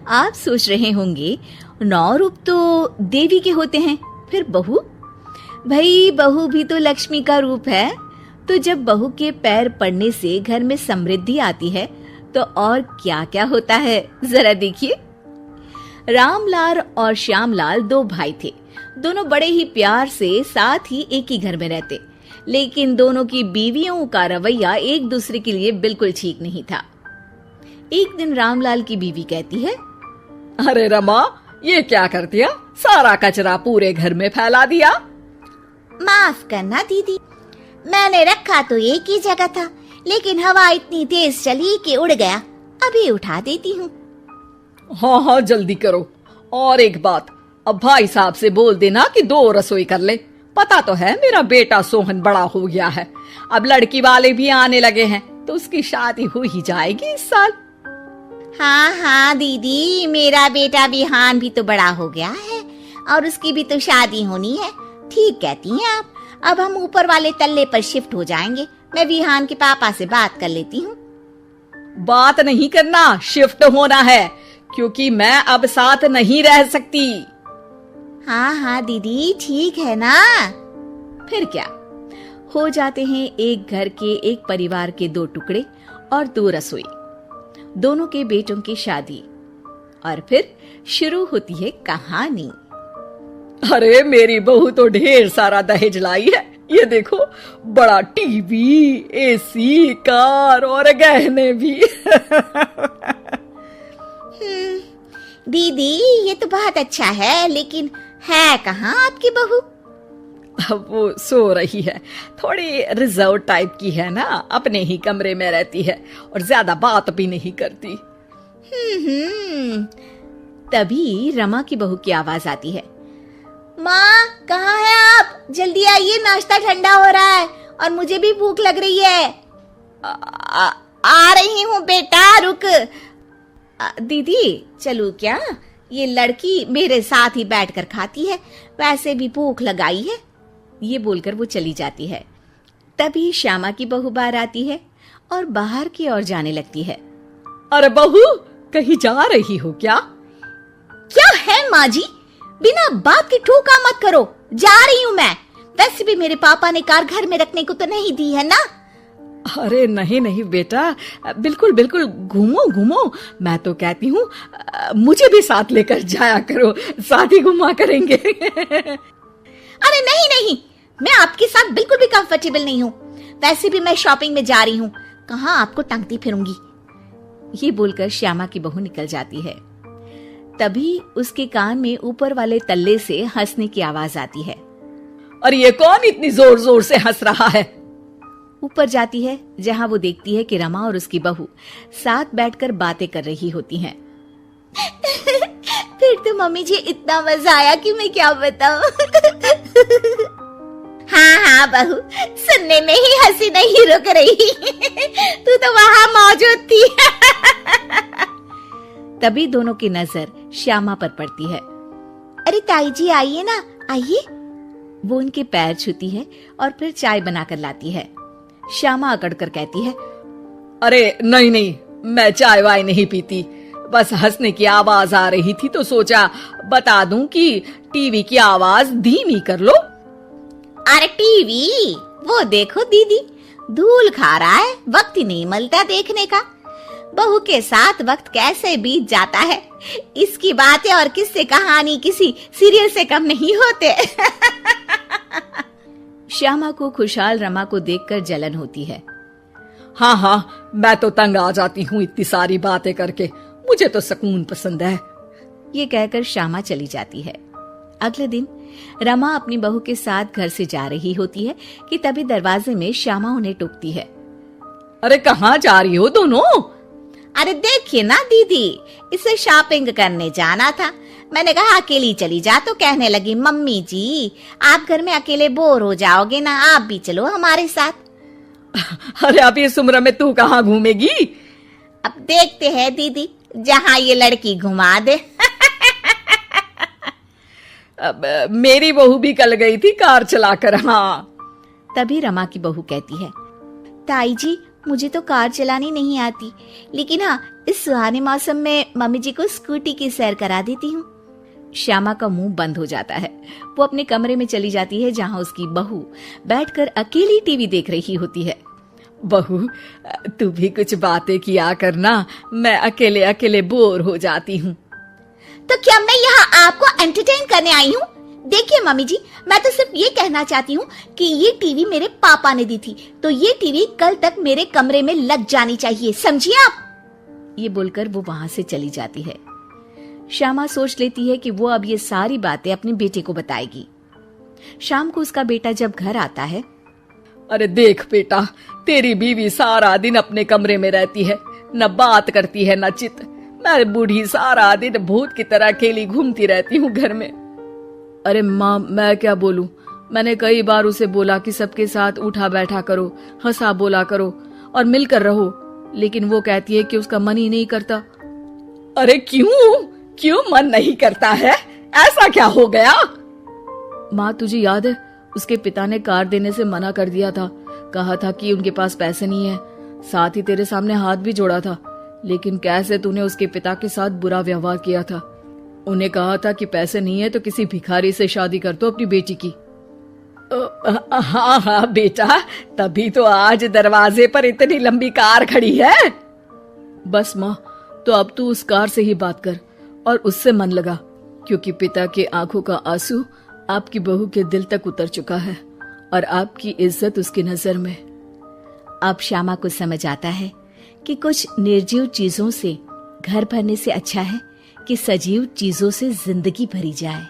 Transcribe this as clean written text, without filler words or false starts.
आप सोच रहे होंगे 9 रूप तो देवी के होते हैं, फिर बहू? भाई बहू भी तो लक्ष्मी का रूप है। तो जब बहू के पैर पड़ने से घर में समृद्धि आती है तो और क्या क्या होता है, जरा देखिए। रामलाल और श्यामलाल 2 भाई थे। दोनों बड़े ही प्यार से साथ ही एक ही घर में रहते, लेकिन दोनों की बीवियों का रवैया एक दूसरे के लिए बिल्कुल ठीक नहीं था। एक दिन रामलाल की बीवी कहती है, अरे रमा, ये क्या कर दिया? सारा कचरा पूरे घर में फैला दिया। माफ करना दीदी, मैंने रखा तो एक ही जगह था, लेकिन हवा इतनी तेज चली कि उड़ गया। अभी उठा देती हूँ। हाँ हाँ, जल्दी करो। और एक बात, अब भाई साहब से बोल देना कि 2 रसोई कर ले। पता तो है मेरा बेटा सोहन बड़ा हो गया है, अब लड़की वाले भी आने लगे हैं, तो उसकी शादी हो ही जाएगी इस साल। हाँ हाँ दीदी, मेरा बेटा विहान भी तो बड़ा हो गया है और उसकी भी तो शादी होनी है। ठीक कहती हैं आप। अब हम ऊपर वाले तल्ले पर शिफ्ट हो जाएंगे। मैं विहान के पापा से बात कर लेती हूँ। बात नहीं करना, शिफ्ट होना है, क्योंकि मैं अब साथ नहीं रह सकती। हाँ हाँ दीदी, ठीक है ना। फिर क्या, हो जाते हैं एक घर के, एक परिवार के 2 टुकड़े और 2 रसोई, दोनों के बेटों की शादी। और फिर शुरू होती है कहानी। अरे मेरी बहू तो ढेर सारा दहेज लाई है। ये देखो, बड़ा टीवी, एसी, कार और गहने भी। दीदी, ये तो बहुत अच्छा है, लेकिन है कहाँ आपकी बहू? अब वो सो रही है, थोड़ी रिजर्व टाइप की है ना, अपने ही कमरे में रहती है और ज्यादा बात भी नहीं करती। तभी रमा की बहू की आवाज आती है, माँ कहाँ है आप? जल्दी आइए, नाश्ता ठंडा हो रहा है और मुझे भी भूख लग रही है। आ रही हूँ बेटा, रुक। दीदी चलूं क्या? ये लड़की मेरे साथ ही बैठकर खाती है, वैसे भी भूख लगाई है। ये बोलकर वो चली जाती है। तभी श्यामा की बहू बाहर आती है और बाहर की ओर जाने लगती है। अरे बहू, कहीं जा रही हो क्या? क्या है माँ जी, बिना बात के ठोका मत करो। जा रही हूँ मैं। वैसे भी मेरे पापा ने कार घर में रखने को तो नहीं दी है ना। अरे नहीं नहीं बेटा, बिल्कुल बिल्कुल, घूमो घूमो। मैं तो कहती हूँ मुझे भी साथ लेकर जाया करो, साथ ही घुमा करेंगे। अरे नहीं नहीं, मैं आपके साथ बिल्कुल भी कंफर्टेबल नहीं हूँ। वैसे भी मैं शॉपिंग में जा रही हूँ, कहाँ आपको टांगती फिरूंगी। ये बोलकर श्यामा की बहू निकल जाती है। तभी उसके कान में ऊपर वाले तल्ले से हंसने की आवाज आती है। अरे ये कौन इतनी जोर जोर से हंस रहा है? ऊपर जाती है, जहां वो देखती है कि रमा और उसकी बहू साथ बैठकर बातें कर रही होती हैं। फिर तो मम्मी जी इतना मजा आया कि मैं क्या बताऊं। हाँ हाँ बहू, सुनने में ही हंसी नहीं रुक रही। तू तो वहां मौजूद थी। तभी दोनों की नजर श्यामा पर पड़ती है। अरे ताई जी आइए ना, आइए। वो उनके पैर छूती है और फिर चाय बनाकर लाती है। श्यामा अकड़कर कहती है, अरे नहीं नहीं, मैं चाय वाय नहीं पीती, बस हंसने की आवाज आ रही थी तो सोचा बता दूं कि टीवी की आवाज धीमी कर लो। अरे टीवी, वो देखो दीदी, धूल खा रहा है, वक्त ही नहीं मिलता देखने का। बहू के साथ वक्त कैसे बीत जाता है, इसकी बातें और किस्से कहानी किसी सीरियल से कम नहीं होते। श्यामा को खुशहाल रमा को देखकर जलन होती है। हाँ हाँ, मैं तो तंग आ जाती हूँ इतनी सारी बातें करके, मुझे तो सुकून पसंद है। ये कहकर श्यामा चली जाती है। अगले दिन रमा अपनी बहू के साथ घर से जा रही होती है कि तभी दरवाजे में श्यामा उन्हें टोकती है। अरे कहाँ जा रही हो दोनों? अरे देखिए ना दीदी, इसे शॉपिंग करने जाना था। मैंने कहा अकेली चली जा, तो कहने लगी मम्मी जी आप घर में अकेले बोर हो जाओगे ना, आप भी चलो हमारे साथ। अरे अब इस उम्र में तू कहाँ घूमेगी? अब देखते हैं दीदी, जहाँ ये लड़की घुमा दे। अब मेरी बहू भी कल गई थी कार चलाकर। हाँ। तभी रमा की बहू कहती है, ताई जी मुझे तो कार चलानी नहीं आती, लेकिन हाँ, इस सुहाने मौसम में मम्मी जी को स्कूटी की सैर करा देती हूँ। श्यामा का मुंह बंद हो जाता है। वो अपने कमरे में चली जाती है जहाँ उसकी बहू बैठकर अकेली टीवी देख रही होती है। बहू, तू भी कुछ बातें किया करना, मैं अकेले अकेले बोर हो जाती हूँ। तो क्या मैं यहाँ आपको एंटरटेन करने आई हूँ? देखिए मम्मी जी, मैं तो सिर्फ ये कहना चाहती हूँ कि ये टीवी मेरे पापा ने दी थी, तो ये टीवी कल तक मेरे कमरे में लग जानी चाहिए, समझिए आप। ये बोलकर वो वहां से चली जाती है। श्यामा सोच लेती है कि वो अब ये सारी बातें अपने बेटे को बताएगी। शाम को उसका बेटा जब घर आता है। अरे देख बेटा, तेरी बीवी सारा दिन अपने कमरे में रहती है, न बात करती है न चित। मैं बूढ़ी सारा दिन भूत की तरह अकेली घूमती रहती हूँ घर में। अरे माँ, मैं क्या बोलूं? मैंने कई बार उसे बोला कि सबके साथ उठा बैठा करो, हंसा बोला करो और मिलकर रहो, लेकिन वो कहती है कि उसका मन ही नहीं करता। अरे क्यों मन नहीं करता है? ऐसा क्या हो गया? माँ, तुझे याद है उसके पिता ने कार देने से मना कर दिया था। कहा था कि उनके पास पैसे नहीं है, साथ ही तेरे सामने हाथ भी जोड़ा था, लेकिन कैसे तूने उसके पिता के साथ बुरा व्यवहार किया था। उन्हें कहा था कि पैसे नहीं है तो किसी भिखारी से शादी कर दो अपनी बेटी की। हाँ बेटा, तभी तो आज दरवाजे पर इतनी लंबी कार खड़ी है। बस माँ, तो अब तू उस कार से ही बात कर और उससे मन लगा, क्योंकि पिता के आंखों का आंसू आपकी बहू के दिल तक उतर चुका है और आपकी इज्जत उसकी नजर में। अब श्यामा को समझ आता है कि कुछ निर्जीव चीजों से घर भरने से अच्छा है कि सजीव चीजों से जिंदगी भरी जाए।